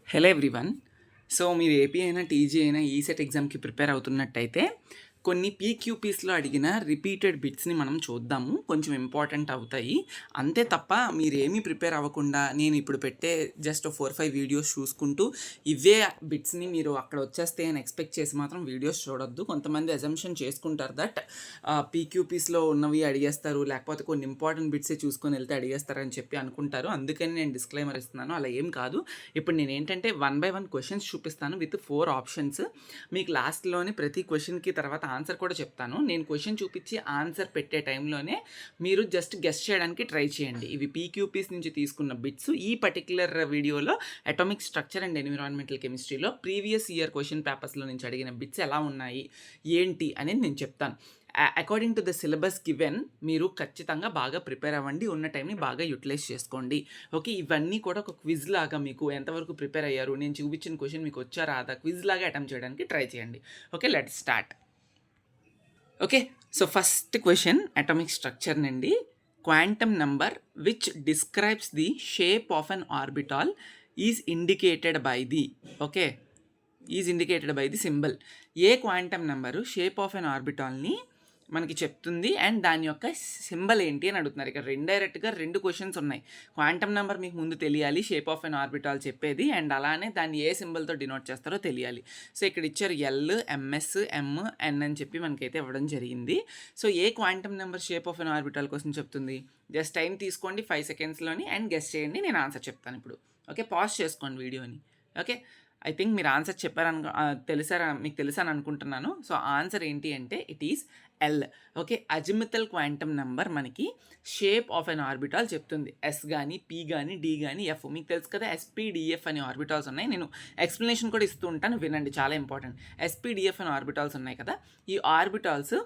Hello everyone. So మీరు AP అయినా, TG అయినా ఈసెట్ ఎగ్జామ్‌కి ప్రిపేర్ అవుతున్నట్టయితే కొన్ని పీక్యూపీస్‌లో అడిగిన రిపీటెడ్ బిట్స్‌ని మనం చూద్దాము. కొంచెం ఇంపార్టెంట్ అవుతాయి. అంతే తప్ప మీరేమీ ప్రిపేర్ అవ్వకుండా నేను ఇప్పుడు పెట్టే జస్ట్ 4, 5 వీడియోస్ చూసుకుంటూ ఇవే బిట్స్‌ని మీరు అక్కడ వచ్చేస్తాయి అని ఎక్స్‌పెక్ట్ చేసి మాత్రం వీడియోస్ చూడొద్దు. కొంతమంది అజంప్షన్ చేసుకుంటారు దట్ పీక్యూపీస్‌లో ఉన్నవి అడిగేస్తారు, లేకపోతే కొన్ని ఇంపార్టెంట్ బిట్సే చూసుకొని వెళ్తే అడిగేస్తారని చెప్పి అనుకుంటారు. అందుకని నేను డిస్క్లైమర్ ఇస్తున్నాను. అలా ఏం కాదు. ఇప్పుడు నేనేంటంటే 1 బై 1 క్వెషన్స్ చూపిస్తాను విత్ 4 ఆప్షన్స్. మీకు లాస్ట్‌లోనే ప్రతి క్వెషన్‌కి తర్వాత ఆన్సర్ కూడా చెప్తాను. నేను క్వెషన్ చూపించి ఆన్సర్ పెట్టే టైంలోనే మీరు జస్ట్ గెస్ చేయడానికి ట్రై చేయండి. ఇవి పీక్యూపీస్ నుంచి తీసుకున్న బిట్స్. ఈ పర్టిక్యులర్ వీడియోలో అటామిక్ స్ట్రక్చర్ అండ్ ఎన్విరాన్మెంటల్ కెమిస్ట్రీలో ప్రీవియస్ ఇయర్ క్వెషన్ పేపర్స్లో నుంచి అడిగిన బిట్స్ ఎలా ఉన్నాయి, ఏంటి అనేది నేను చెప్తాను. According to the syllabus given మీరు ఖచ్చితంగా బాగా ప్రిపేర్ అవ్వండి. ఉన్న టైంని బాగా యూటిలైజ్ చేసుకోండి. ఓకే, ఇవన్నీ కూడా ఒక క్విజ్ లాగా మీకు ఎంతవరకు ప్రిపేర్ అయ్యారు, నేను చూపించిన క్వశ్చన్ మీకు వచ్చా రాదా, క్విజ్ లాగా అటెంప్ట్ చేయడానికి ట్రై చేయండి. Okay, let start. Okay, so first question atomic structure నుండి. Quantum number which describes the shape of an orbital is indicated by the symbol. ఏ quantum number shape of an ఆర్బిటాల్ని మనకి చెప్తుంది and దాని యొక్క symbol ఏంటి అని అడుగుతున్నారు. ఇక్కడ ఇండైరెక్ట్గా 2 క్వశ్చన్స్ ఉన్నాయి. క్వాంటమ్ నెంబర్ మీకు ముందు తెలియాలి, షేప్ ఆఫ్ అన్ ఆర్బిటాల్ చెప్పేది, అండ్ అలానే దాన్ని ఏ సింబల్తో డినోట్ చేస్తారో తెలియాలి. సో ఇక్కడ ఇచ్చారు ఎల్, ఎంఎస్, ఎం, ఎన్ అని చెప్పి మనకైతే ఇవ్వడం జరిగింది. So A quantum number shape of an orbital కోసం చెప్తుంది? జస్ట్ టైం తీసుకోండి 5 సెకండ్స్లోని అండ్ గెస్ చేయండి. నేను ఆన్సర్ చెప్తాను ఇప్పుడు. ఓకే, పాజ్ చేసుకోండి వీడియోని. ఓకే, ఐ థింక్ మీరు ఆన్సర్ మీకు తెలుసని అనుకుంటున్నాను. సో ఆన్సర్ ఏంటి అంటే it is L. Okay, azimuthal quantum number మనకి షేప్ ఆఫ్ అన్ ఆర్బిటాల్ చెప్తుంది. ఎస్ కానీ, పీ కానీ, డి కానీ, ఎఫ్. మీకు తెలుసు కదా ఎస్పీడిఎఫ్ అనే ఆర్బిటాల్స్ ఉన్నాయి. నేను ఎక్స్ప్లెనేషన్ కూడా ఇస్తూ ఉంటాను, వినండి, చాలా ఇంపార్టెంట్. ఎస్పీడిఎఫ్ అనే ఆర్బిటాల్స్ ఉన్నాయి కదా, ఈ ఆర్బిటాల్స్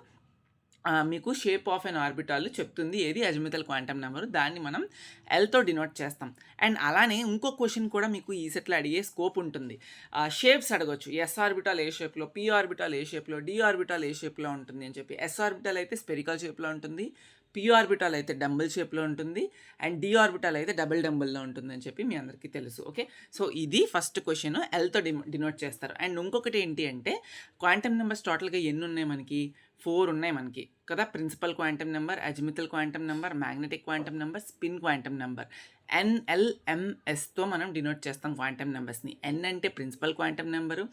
మీకు షేప్ ఆఫ్ అన్ ఆర్బిటాల్ చెప్తుంది. ఏది? అజిమితల్ క్వాంటమ్ నెంబరు. దాన్ని మనం ఎల్తో డినోట్ చేస్తాం. అండ్ అలానే ఇంకో క్వశ్చన్ కూడా మీకు ఈ సెట్లో అడిగే స్కోప్ ఉంటుంది. షేప్స్ అడగొచ్చు. ఎస్ ఆర్బిటాల్ ఏ షేప్లో, పీ ఆర్బిటాల్ ఏ షేప్లో, డి ఆర్బిటాల్ ఏ షేప్లో ఉంటుంది అని చెప్పి. ఎస్ ఆర్బిటాల్ అయితే స్పెరికల్ షేప్లో ఉంటుంది, పీ ఆర్బిటాల్ అయితే డంబుల్ షేప్లో ఉంటుంది, అండ్ డి ఆర్బిటాల్ అయితే డబుల్ డంబుల్లో ఉంటుంది అని చెప్పి మీ అందరికీ తెలుసు. ఓకే, సో ఇది ఫస్ట్ క్వశ్చన్, ఎల్తో డినోట్ చేస్తారు. అండ్ ఇంకొకటి ఏంటి అంటే క్వాంటమ్ నెంబర్స్ టోటల్గా ఎన్ని ఉన్నాయి మనకి? 4 ఉన్నాయి మనకి కదా. Principal quantum number, azimuthal quantum number, magnetic quantum number, spin quantum number. ఎన్ఎల్ఎంఎస్తో మనం డినోట్ చేస్తాం క్వాంటమ్ నెంబర్స్ని. ఎన్ అంటే ప్రిన్సిపల్ క్వాంటమ్ నెంబరు,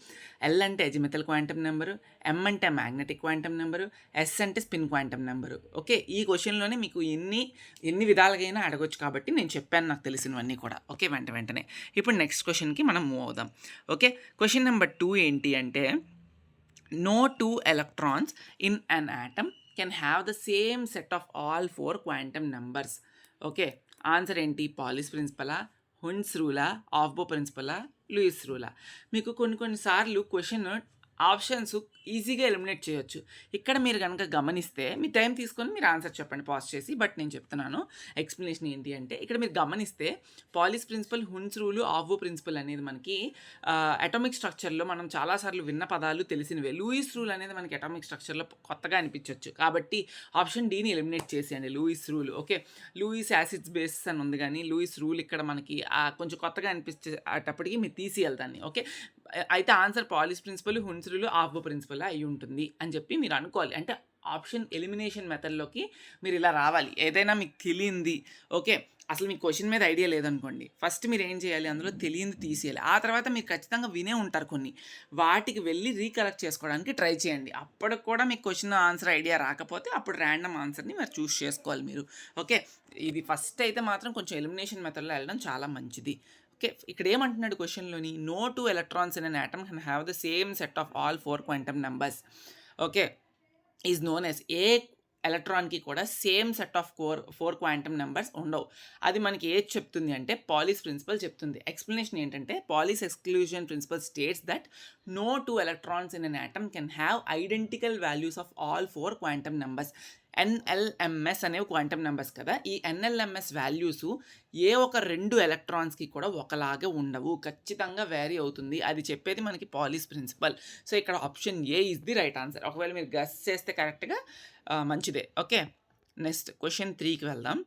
ఎల్ అంటే అజిమితల్ క్వాంటమ్ నెంబరు, ఎం అంటే మ్యాగ్నెటిక్ క్వాంటమ్ నెంబరు, ఎస్ అంటే స్పిన్ క్వాంటమ్ నెంబరు. ఓకే, ఈ క్వశ్చన్లోనే మీకు ఎన్ని విధాలుగైనా అడగొచ్చు కాబట్టి నేను చెప్పాను నాకు తెలిసినవన్నీ కూడా. ఓకే, వెంటనే ఇప్పుడు నెక్స్ట్ క్వశ్చన్కి మనం మూవ్ అవుదాం. ఓకే, క్వశ్చన్ నెంబర్ 2 ఏంటి అంటే no 2 electrons in an atom can have the same set of all 4 quantum numbers. Okay, answer ఏంటి? పాలిస్ ప్రిన్సిపలా, హున్స్ రూలా, ఆఫ్బో ప్రిన్సిపలా, లూయిస్ రూలా? మీకు కొన్నిసార్లు క్వశ్చన్ ఆప్షన్స్ ఈజీగా ఎలిమినేట్ చేయొచ్చు. ఇక్కడ మీరు కనుక గమనిస్తే మీ టైం తీసుకొని మీరు ఆన్సర్ చెప్పండి పాజ్ చేసి. బట్ నేను చెప్తున్నాను ఎక్స్ప్లెనేషన్ ఏంటి అంటే, ఇక్కడ మీరు గమనిస్తే Pauli's principle, Hund's rule, Aufbau principle అనేది మనకి అటామిక్ స్ట్రక్చర్లో మనం చాలాసార్లు విన్న పదాలు తెలిసినవే. లూయిస్ రూల్ అనేది మనకి అటామిక్ స్ట్రక్చర్లో కొత్తగా అనిపించవచ్చు కాబట్టి ఆప్షన్ డీని ఎలిమినేట్ చేసేయండి, Lewis rule. Okay, Lewis acids bases అని ఉంది కానీ లూయిస్ రూల్ ఇక్కడ మనకి కొంచెం కొత్తగా అనిపించేటప్పటికి మీరు తీసేయాలి దాన్ని. ఓకే, అయితే answer Pauli's principle, Hund's rule, Aufbau principle అయి ఉంటుంది అని చెప్పి మీరు అనుకోవాలి. అంటే ఆప్షన్ ఎలిమినేషన్ మెథడ్లోకి మీరు ఇలా రావాలి. ఏదైనా మీకు తెలియంది, ఓకే, అసలు మీకు క్వశ్చన్ మీద ఐడియా లేదనుకోండి, ఫస్ట్ మీరు ఏం చేయాలి, అందులో తెలియంది తీసేయాలి. ఆ తర్వాత మీరు ఖచ్చితంగా వినే ఉంటారు కొన్ని, వాటికి వెళ్ళి రీకలెక్ట్ చేసుకోవడానికి ట్రై చేయండి. అప్పటికి కూడా మీకు క్వశ్చన్ ఆన్సర్ ఐడియా రాకపోతే అప్పుడు ర్యాండమ్ ఆన్సర్ని మీరు చూస్ చేసుకోవాలి మీరు. ఓకే, ఇది ఫస్ట్ అయితే మాత్రం కొంచెం ఎలిమినేషన్ మెథడ్లో వెళ్ళడం చాలా మంచిది. ఓకే, ఇక్కడ ఏమంటున్నాడు క్వశ్చన్లోని, no 2 electrons in an atom can have the same set of all 4 quantum numbers. Okay, is known as. ఏ ఎలక్ట్రాన్కి కూడా same set of 4 quantum numbers ఉండవు. అది మనకి ఏది చెప్తుంది అంటే పాలిస్ ప్రిన్సిపల్ చెప్తుంది. ఎక్స్ప్లెనేషన్ ఏంటంటే Pauli's exclusion principle states that no 2 electrons in an atom can have identical values of all 4 quantum numbers. ఎన్ఎల్ఎంఎస్ అనేవి క్వాంటమ్ నెంబర్స్ కదా, ఈ ఎన్ఎల్ఎంఎస్ వాల్యూస్ ఏ ఒక 2 ఎలక్ట్రాన్స్కి కూడా ఒకలాగే ఉండవు, ఖచ్చితంగా వేరీ అవుతుంది. అది చెప్పేది మనకి పాలిస్ ప్రిన్సిపల్. సో ఇక్కడ option A is the right answer. ఒకవేళ మీరు గెస్ చేస్తే కరెక్ట్గా మంచిదే. ఓకే, నెక్స్ట్ క్వశ్చన్ 3కి వెళ్దాం.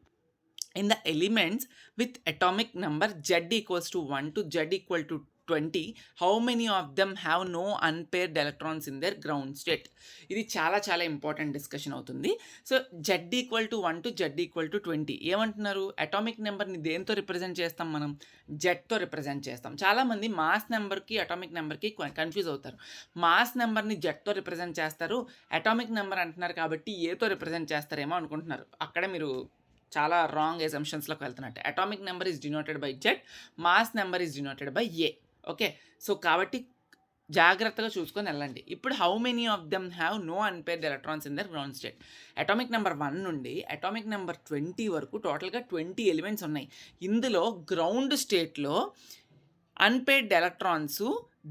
In the elements with atomic number Z equals to 1 to Z equal to 20, how many of them have no unpaired electrons in their ground state? ఇది చాలా చాలా ఇంపార్టెంట్ డిస్కషన్ అవుతుంది. So Z = 1 to Z = 20 ఏమంటున్నారు? Atomic నెంబర్ని దేంతో represent చేస్తాం మనం? జెడ్తో represent చేస్తాం. చాలామంది మాస్ నెంబర్కి అటామిక్ నెంబర్కి కన్ఫ్యూజ్ అవుతారు. మాస్ నెంబర్ని జెడ్తో రిప్రజెంట్ చేస్తారు, అటామిక్ నెంబర్ అంటున్నారు కాబట్టి ఏతో రిప్రజెంట్ చేస్తారేమో అనుకుంటున్నారు. అక్కడే మీరు చాలా రాంగ్ ఎజంప్షన్స్లోకి వెళ్తున్నట్టు. Atomic number is denoted by Z, mass number is denoted by A. Okay, so కాబట్టి జాగ్రత్తగా చూసుకొని వెళ్ళండి. ఇప్పుడు how many of them have no unpaired electrons in their ground state? Atomic number 1 నుండి అటామిక్ నెంబర్ 20 వరకు టోటల్గా 20 ఎలిమెంట్స్ ఉన్నాయి. ఇందులో గ్రౌండ్ స్టేట్లో అన్పేర్డ్ ఎలక్ట్రాన్స్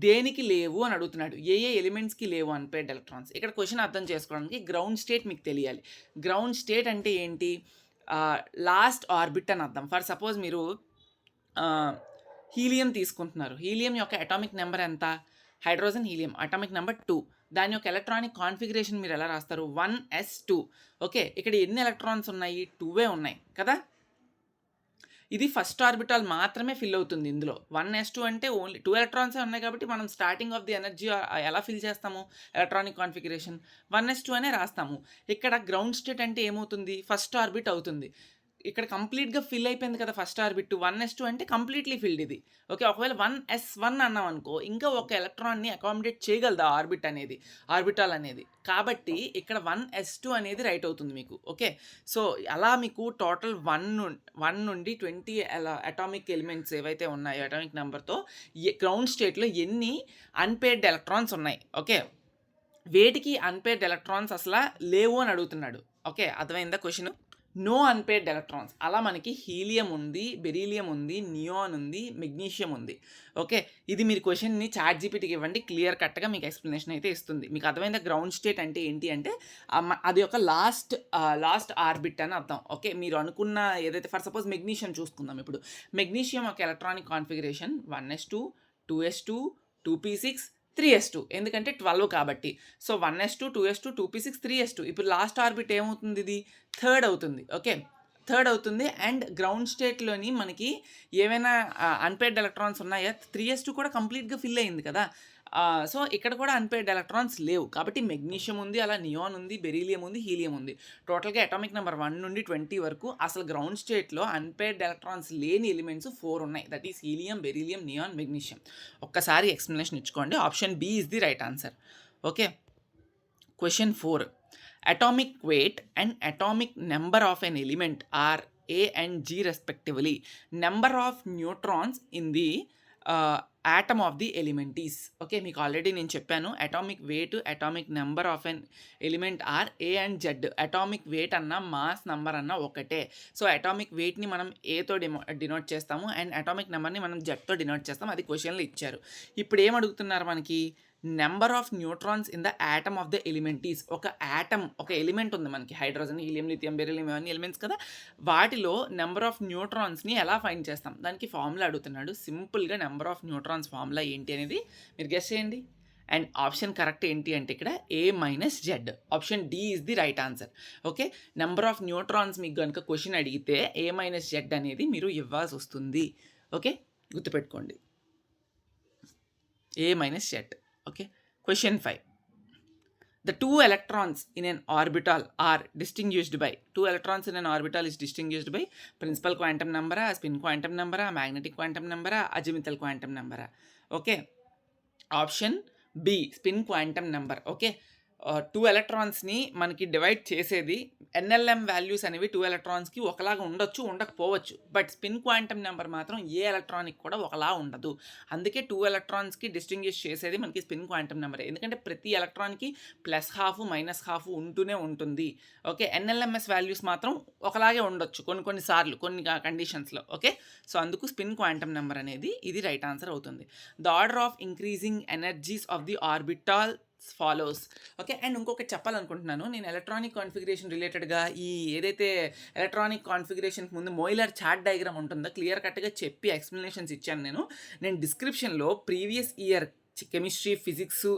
దేనికి లేవు అని అడుగుతున్నాడు. ఏ ఎలిమెంట్స్కి లేవు అన్పేర్డ్ ఎలక్ట్రాన్స్? ఇక్కడ క్వశ్చన్ అర్థం చేసుకోవడానికి గ్రౌండ్ స్టేట్ మీకు తెలియాలి. గ్రౌండ్ స్టేట్ అంటే ఏంటి? లాస్ట్ ఆర్బిట్ అని అర్థం. ఫర్ సపోజ్ మీరు హీలియం తీసుకుంటున్నారు. హీలియం యొక్క అటామిక్ నెంబర్ ఎంత? Hydrogen helium atomic number 2. దాని యొక్క ఎలక్ట్రానిక్ కాన్ఫిగరేషన్ మీరు ఎలా రాస్తారు? 1s2. ఓకే, ఇక్కడ ఎన్ని ఎలక్ట్రాన్స్ ఉన్నాయి? 2 ఉన్నాయి కదా. ఇది ఫస్ట్ ఆర్బిటాల్ మాత్రమే ఫిల్ అవుతుంది. ఇందులో 1s2 అంటే ఓన్లీ 2 ఎలక్ట్రాన్సే ఉన్నాయి కాబట్టి మనం స్టార్టింగ్ ఆఫ్ ది ఎనర్జీ ఎలా ఫిల్ చేస్తాము? ఎలక్ట్రానిక్ కాన్ఫిగరేషన్ 1s2 అనే రాస్తాము. ఇక్కడ గ్రౌండ్ స్టేట్ అంటే ఏమవుతుంది? ఫస్ట్ ఆర్బిట్ అవుతుంది. ఇక్కడ కంప్లీట్గా ఫిల్ అయిపోయింది కదా ఫస్ట్ ఆర్బిట్. 1s2 అంటే కంప్లీట్లీ ఫిల్డ్ ఇది. ఓకే, ఒకవేళ 1s1 అన్నాం అనుకో, ఇంకా ఒక ఎలక్ట్రాన్ని అకామిడేట్ చేయగలదు ఆ ఆర్బిటాల్ అనేది. కాబట్టి ఇక్కడ 1s2 అనేది రైట్ అవుతుంది మీకు. ఓకే, సో అలా మీకు టోటల్ 1 నుండి 20 అటామిక్ ఎలిమెంట్స్ ఏవైతే ఉన్నాయో అటామిక్ నెంబర్తో గ్రౌండ్ స్టేట్లో ఎన్ని అన్పేర్డ్ ఎలక్ట్రాన్స్ ఉన్నాయి. ఓకే, వేటికి అన్పేర్డ్ ఎలక్ట్రాన్స్ అసలు లేవు అని అడుగుతున్నాడు. ఓకే, అర్థమైందా క్వశ్చన్? No unpaired electrons. అలా మనకి హీలియం ఉంది, బెరీలియం ఉంది, నియాన్ ఉంది, మెగ్నీషియం ఉంది. ఓకే, ఇది మీరు క్వశ్చన్ని చాట్‌జీపీటీకి ఇవ్వండి, క్లియర్ కట్గా మీకు ఎక్స్ప్లెనేషన్ అయితే ఇస్తుంది. మీకు అర్థమైందా గ్రౌండ్ స్టేట్ అంటే ఏంటి అంటే అది ఒక లాస్ట్ ఆర్బిట్ అని అర్థం. ఓకే, మీరు అనుకున్న ఏదైతే ఫర్ సపోజ్ మెగ్నీషియం చూసుకుందాం. ఇప్పుడు మెగ్నీషియం ఒక electronic configuration 1s2, 2s2, 2p6, 3s2. ఎందుకంటే 12 కాబట్టి. So 1s2, 2s2, 2p6, 3s2. ఇప్పుడు లాస్ట్ ఆర్బిట్ ఏమవుతుంది? ఇది థర్డ్ అవుతుంది. ఓకే, థర్డ్ అవుతుంది. అండ్ గ్రౌండ్ స్టేట్లోని మనకి ఏమైనా అన్పేర్డ్ ఎలక్ట్రాన్స్ ఉన్నాయా? 3s2 కూడా కంప్లీట్గా ఫిల్ అయింది కదా. సో ఇక్కడ కూడా అన్పేర్డ్ ఎలక్ట్రాన్స్ లేవు కాబట్టి మెగ్నీషియం ఉంది, అలా నియాన్ ఉంది, బెరీలియం ఉంది, హీలియం ఉంది. టోటల్గా అటామిక్ నెంబర్ 1 నుండి 20 వరకు అసలు గ్రౌండ్ స్టేట్లో అన్పేర్డ్ ఎలక్ట్రాన్స్ లేని ఎలిమెంట్స్ 4 ఉన్నాయి. That is helium, beryllium, neon, magnesium. ఒక్కసారి ఎక్స్ప్లెనేషన్ ఇచ్చుకోండి. Option B is the right answer. Okay, question 4. Atomic weight and atomic number of an element are A and G respectively. Number of neutrons in the atom of the element is. Okay, మీకు already నేను చెప్పాను atomic weight, atomic number of an element are A and Z. Atomic weight అన్న mass number అన్న ఒకటే. So atomic వెయిట్ని మనం ఏతో denote చేస్తాము and atomic నెంబర్ని మనం జెడ్తో డినోట్ చేస్తాము. అది క్వశ్చన్లో ఇచ్చారు. ఇప్పుడు ఏమడుగుతున్నారు మనకి? Number of neutrons in the atom of the element is. ఒక ఎలిమెంట్ ఉంది మనకి, హైడ్రోజన్, హీలియం, లిథియం, బెరీలియం, ఇవన్నీ ఎలిమెంట్స్ కదా. వాటిలో నెంబర్ ఆఫ్ న్యూట్రాన్స్ని ఎలా ఫైండ్ చేస్తాం? దానికి ఫార్ములా అడుగుతున్నాడు. సింపుల్గా నెంబర్ ఆఫ్ న్యూట్రాన్స్ ఫార్ములా ఏంటి అనేది మీరు గెస్ చేయండి. అండ్ ఆప్షన్ కరెక్ట్ ఏంటి అంటే ఇక్కడ A-Z. Option D is the right answer. Okay, number of neutrons మీకు కనుక క్వశ్చన్ అడిగితే A-Z అనేది మీరు ఇవ్వాల్సి వస్తుంది. ఓకే, గుర్తుపెట్టుకోండి, A-Z. Okay, question 5. The two electrons in an orbital are distinguished by. Two electrons in an orbital is distinguished by principal quantum number, spin quantum number, magnetic quantum number, azimuthal quantum number. Okay, option B, spin quantum number. Okay, 2 ఎలక్ట్రాన్స్ని మనకి divide చేసేది NLM values అనేవి 2 ఎలక్ట్రాన్స్కి ఒకలాగా ఉండొచ్చు, ఉండకపోవచ్చు. But spin quantum number మాత్రం ఏ electronic కూడా ఒకలా ఉండదు. అందుకే 2 ఎలక్ట్రాన్స్కి డిస్టింగ్విష్ చేసేది మనకి స్పిన్ క్వాంటమ్ నెంబర్. ఎందుకంటే ప్రతి ఎలక్ట్రాన్కి +½ -½ ఉంటూనే ఉంటుంది. ఓకే, ఎన్ఎల్ఎంఎస్ వాల్యూస్ మాత్రం ఒకలాగే ఉండొచ్చు కొన్నిసార్లు కొన్ని కండిషన్స్లో. ఓకే, సో అందుకు స్పిన్ క్వాంటమ్ నెంబర్ అనేది ఇది రైట్ ఆన్సర్ అవుతుంది. The order of increasing energies of the orbital follows. Okay, and ఇంకొకటి చెప్పాలనుకుంటున్నాను. నేను ఎలక్ట్రానిక్ కాన్ఫిగరేషన్ రిలేటెడ్గా ఏదైతే ఎలక్ట్రానిక్ కాన్ఫిగరేషన్కి ముందు మోయిలర్ చార్ట్ డయాగ్రామ్ ఉంటుందో క్లియర్ కట్గా చెప్పి ఎక్స్ప్లెనేషన్స్ ఇచ్చాను. నేను డిస్క్రిప్షన్లో previous year chemistry, physics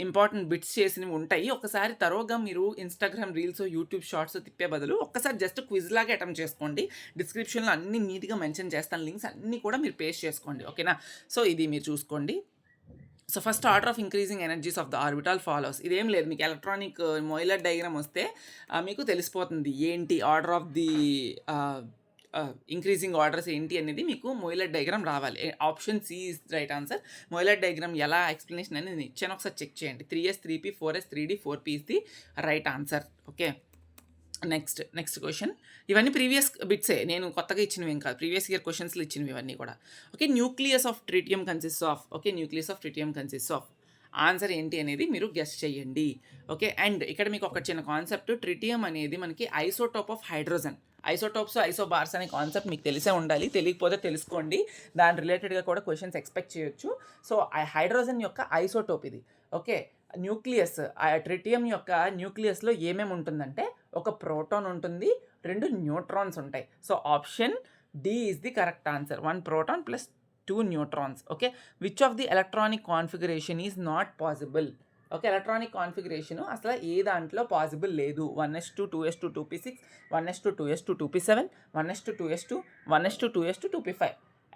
important bits చేసినవి ఉంటాయి. ఒకసారి తరోగా మీరు ఇన్‌స్టాగ్రామ్ రీల్స్, యూట్యూబ్ షార్ట్స్ తిప్పే బదులు ఒక్కసారి జస్ట్ క్విజ్ లాగా అటెంప్ట్ చేసుకోండి. డిస్క్రిప్షన్‌లో అన్నీ నీట్‌గా మెన్షన్ చేస్తాను. లింక్స్ అన్నీ కూడా మీరు పేస్ట్ చేసుకోండి. ఓకేనా? సో, ఇది మీరు చూసుకోండి. So, first order of increasing energies of the orbital follows. ఇదేం లేదు, మీకు ఎలక్ట్రానిక్ మొయిలర్ డయాగ్రామ్ వస్తే మీకు తెలిసిపోతుంది ఏంటి order of the increasing orders ఏంటి అనేది మీకు మొయిలర్ డయాగ్రామ్ రావాలి. Option C is right answer. Moeller diagram ఎలా ఎక్స్ప్లెనేషన్ అనేది నేను ఇచ్చాను, ఒకసారి చెక్ చేయండి. 3s, 3p, 4s, 3d, 4p is the right answer. Okay, next question. ఇవన్నీ ప్రీవియస్ బిట్సే, నేను కొత్తగా ఇచ్చినవి ఏం కాదు, ప్రీవియస్ ఇయర్ క్వశ్చన్స్లో ఇచ్చినవి ఇవన్నీ కూడా. Okay, nucleus of tritium consist of. Okay, nucleus of tritium consist of. Answer ఏంటి అనేది మీరు గెస్ చేయండి. ఓకే, అండ్ ఇక్కడ మీకు ఒక చిన్న కాన్సెప్ట్, ట్రిటియం అనేది మనకి isotope of hydrogen. Isotopes, isobars అనే కాన్సెప్ట్ మీకు తెలిసే ఉండాలి, తెలియకపోతే తెలుసుకోండి. దాని రిలేటెడ్గా కూడా క్వశ్చన్స్ ఎక్స్పెక్ట్ చేయొచ్చు. సో హైడ్రోజన్ యొక్క ఐసోటోప్ ఇది. ఓకే, న్యూక్లియస్, ట్రిటియం యొక్క న్యూక్లియస్లో ఏమేమి ఉంటుందంటే ఒక ప్రోటాన్ ఉంటుంది, 2 న్యూట్రాన్స్ ఉంటాయి. So option D is the correct answer. 1 proton plus 2 neutrons. Okay, which of the electronic configuration is not possible. Okay, electronic configuration అసలు ఏ దాంట్లో పాసిబుల్ లేదు. 1s2, 2s2, 2p6, 1s2, 2s2, 2p7, 1s2, 2s2, 1s2, 2s2, 2p5.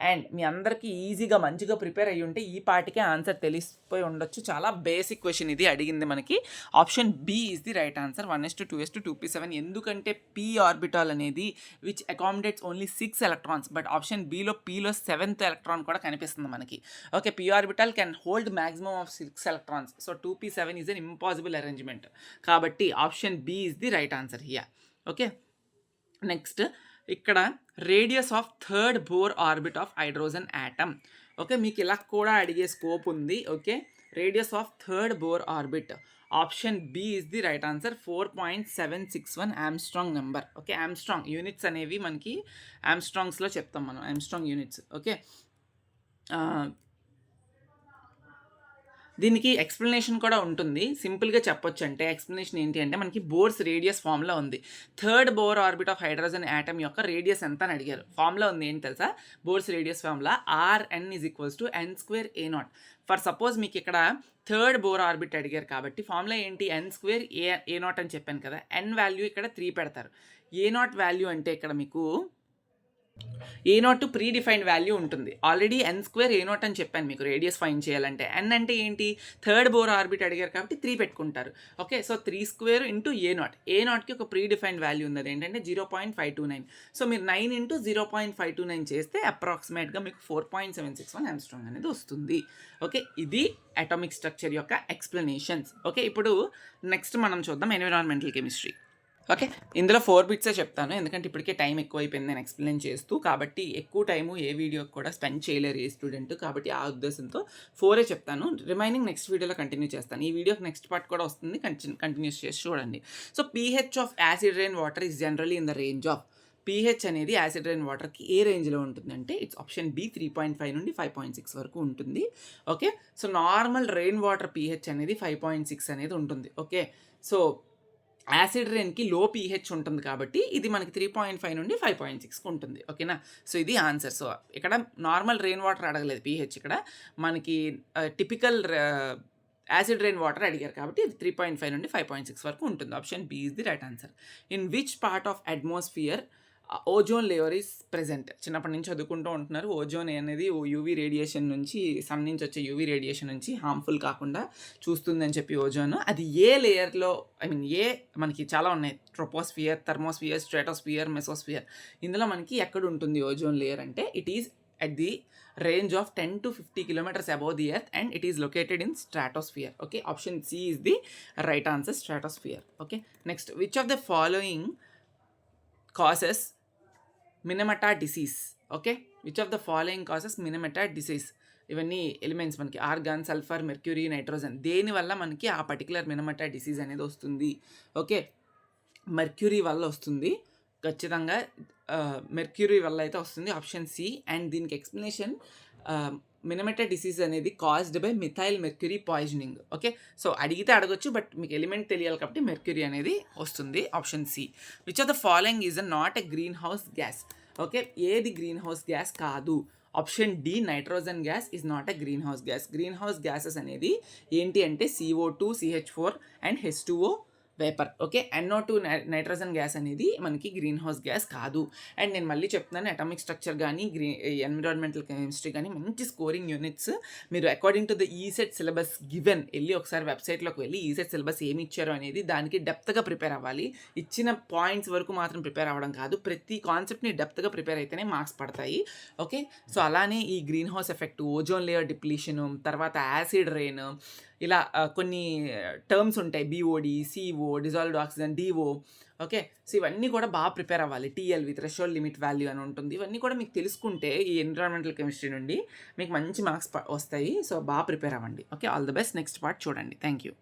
And మీ అందరికీ ఈజీగా మంచిగా prepare అయ్యి ఉంటే ఈ పాటికే ఆన్సర్ తెలిసిపోయి ఉండొచ్చు. చాలా బేసిక్ క్వశ్చన్ ఇది అడిగింది మనకి. Option B is the right answer. 1s2, 2s2, 2p7. ఎందుకంటే p ఆర్బిటాల్ అనేది which accommodates only 6 electrons, but option బిలో pలో 7th ఎలక్ట్రాన్ కూడా కనిపిస్తుంది మనకి. Okay, p orbital can hold maximum of 6 electrons. So 2p7 is an impossible arrangement. కాబట్టి option B is the right answer here. Okay, next ఇక్కడ radius of third Bohr orbit of hydrogen atom. Okay, మీకు ఇలా కూడా అడిగే scope ఉంది. Okay, radius of third Bohr orbit, option B is the right answer. 4.761 angstrom number. Okay, angstrom units అనేవి మనకి ఆమ్స్ట్రాంగ్స్లో చెప్తాం మనం, ఆమ్స్ట్రాంగ్ యూనిట్స్. ఓకే, దీనికి ఎక్స్ప్లెనేషన్ కూడా ఉంటుంది. సింపుల్గా చెప్పొచ్చు అంటే ఎక్స్ప్లెనేషన్ ఏంటి అంటే మనకి బోర్స్ రేడియస్ ఫామ్లో ఉంది. Third Bohr orbit of hydrogen atom యొక్క రేడియస్ ఎంత అని అడిగారు. ఫామ్లో ఉంది ఏంటి తెలుసా, బోర్స్ రేడియస్ ఫామ్లా RN = n² A0. For suppose మీకు ఇక్కడ థర్డ్ బోర్ ఆర్బిట్ అడిగారు కాబట్టి ఫార్ములా ఏంటి, n² A0 అని చెప్పాను కదా. n వాల్యూ ఇక్కడ 3 పెడతారు. A0 వాల్యూ అంటే ఇక్కడ మీకు A0 ప్రీ డిఫైన్డ్ వాల్యూ ఉంటుంది. ఆల్రెడీ n² A0 అని చెప్పాను మీకు రేడియస్ ఫైండ్ చేయాలంటే. n అంటే ఏంటి, థర్డ్ బోర్ ఆర్బిట్ అడిగారు కాబట్టి 3 పెట్టుకుంటారు. Okay, so 3² × A0. A0కి ఒక ప్రీ డిఫైన్డ్ వాల్యూ ఉంది, అది ఏంటంటే 0.529. సో మీరు 9 × 0.529 చేస్తే అప్రాక్సిమేట్గా మీకు 4.761 ఆమ్స్ట్రాంగ్ అనేది వస్తుంది. ఓకే, ఇది అటామిక్ స్ట్రక్చర్ యొక్క ఎక్స్ప్లెనేషన్స్. ఓకే, ఇప్పుడు నెక్స్ట్ మనం చూద్దాం ఎన్విరాన్మెంటల్ కెమిస్ట్రీ. ఓకే, ఇందులో 4 బిట్సే చెప్తాను, ఎందుకంటే ఇప్పటికే టైం ఎక్కువైపోయింది నేను ఎక్స్ప్లెయిన్ చేస్తూ. కాబట్టి ఎక్కువ టైము ఏ వీడియోకి కూడా స్పెండ్ చేయలేరు ఏ స్టూడెంట్. కాబట్టి ఆ ఉద్దేశంతో 4 చెప్తాను, రిమైనింగ్ నెక్స్ట్ వీడియోలో కంటిన్యూ చేస్తాను. ఈ వీడియోకి నెక్స్ట్ పార్ట్ కూడా వస్తుంది, కంటిన్యూస్ చేసి చూడండి. So pH of acid rain water is generally in the range of. pH అనేది యాసిడ్ రెయిన్ వాటర్కి ఏ రేంజ్లో ఉంటుందంటే ఇట్స్ ఆప్షన్ బి 3.5 నుండి 5.6 వరకు ఉంటుంది. Okay, so normal rain water pH అనేది 5.6 అనేది ఉంటుంది. ఓకే, సో యాసిడ్ రెయిన్కి లో pH ఉంటుంది కాబట్టి ఇది మనకి 3.5 నుండి 5.6 ఉంటుంది. ఓకేనా, సో ఇది ఆన్సర్. సో ఇక్కడ నార్మల్ రెయిన్ వాటర్ అడగలేదు pH, ఇక్కడ మనకి టిపికల్ యాసిడ్ రెయిన్ వాటర్ అడిగారు కాబట్టి ఇది 3.5 నుండి 5.6 వరకు ఉంటుంది. Option B is the right answer. In which part of atmosphere ozone layer is present. చిన్నప్పటి నుంచి చదువుకుంటూ ఉంటున్నారు. ఓజోన్ అనేది యూవీ రేడియేషన్ నుంచి, సన్ నుంచి వచ్చే యూవీ రేడియేషన్ నుంచి హార్మ్ఫుల్ కాకుండా చూస్తుందని చెప్పి ఓజోన్, అది ఏ లేయర్లో, మనకి చాలా ఉన్నాయి, ట్రోపోస్ఫియర్, థర్మోస్ఫియర్, స్ట్రాటోస్ఫియర్, మెసోస్ఫియర్. ఇందులో మనకి ఎక్కడ ఉంటుంది ఓజోన్ లేయర్ అంటే it is at the range of 10 to 50 kilometers above the earth and it is located in stratosphere. Okay, option C is the right answer, stratosphere. Okay, next, which of the following causes Minamata disease? Okay, which of the following causes Minamata disease? ఇవన్నీ elements మనకి organ, sulphur, mercury, nitrogen. దేనివల్ల మనకి ఆ particular మినమటా disease అనేది వస్తుంది? Okay, mercury వల్ల వస్తుంది ఖచ్చితంగా, మెర్క్యూరీ వల్ల అయితే వస్తుంది, ఆప్షన్ సి. అండ్ దీనికి ఎక్స్ప్లెనేషన్, మినమటా డిసీజ్ అనేది caused by methyl mercury poisoning. Okay, so అడిగితే అడగొచ్చు, బట్ మీకు ఎలిమెంట్ తెలియాలి కాబట్టి మెర్క్యూరీ అనేది వస్తుంది, option C. Which of the following is not a greenhouse gas? Okay, ఏది గ్రీన్ హౌస్ గ్యాస్ కాదు? Option D nitrogen gas is not a greenhouse gas. Greenhouse gases అనేది ఏంటి అంటే CO2, CH4 and H2O vapour. Okay, NO2 nitrogen gas అనేది మనకి greenhouse gas కాదు. And నేను మళ్ళీ చెప్తున్నాను, అటామిక్ స్ట్రక్చర్ కానీ ఎన్విరాన్మెంటల్ కెమిస్ట్రీ కానీ మంచి స్కోరింగ్ యూనిట్స్. మీరు according to the ECET syllabus given వెళ్ళి ఒకసారి వెబ్సైట్లోకి వెళ్ళి ఈసెట్ సిలబస్ ఏమి ఇచ్చారో అనేది దానికి డెప్త్గా ప్రిపేర్ అవ్వాలి. ఇచ్చిన పాయింట్స్ వరకు మాత్రం ప్రిపేర్ అవ్వడం కాదు, ప్రతి కాన్సెప్ట్ని డెప్త్గా ప్రిపేర్ అయితేనే మార్క్స్ పడతాయి. ఓకే, సో అలానే ఈ green house effect, ozone layer depletion, తర్వాత యాసిడ్ రెయిన్, ఇలా కొన్ని టర్మ్స్ ఉంటాయి, BOD, CO, dissolved oxygen, DO. Okay, so ఇవన్నీ కూడా బాగా ప్రిపేర్ అవ్వాలి. TLV, థ్రెషోల్డ్ లిమిట్ వాల్యూ అని ఉంటుంది. ఇవన్నీ కూడా మీకు తెలుసుకుంటే ఈ ఎన్విరాన్మెంటల్ కెమిస్ట్రీ నుండి మీకు మంచి మార్క్స్ వస్తాయి. సో బాగా ప్రిపేర్ అవ్వండి. Okay, all the best. Next part చూడండి. Thank you.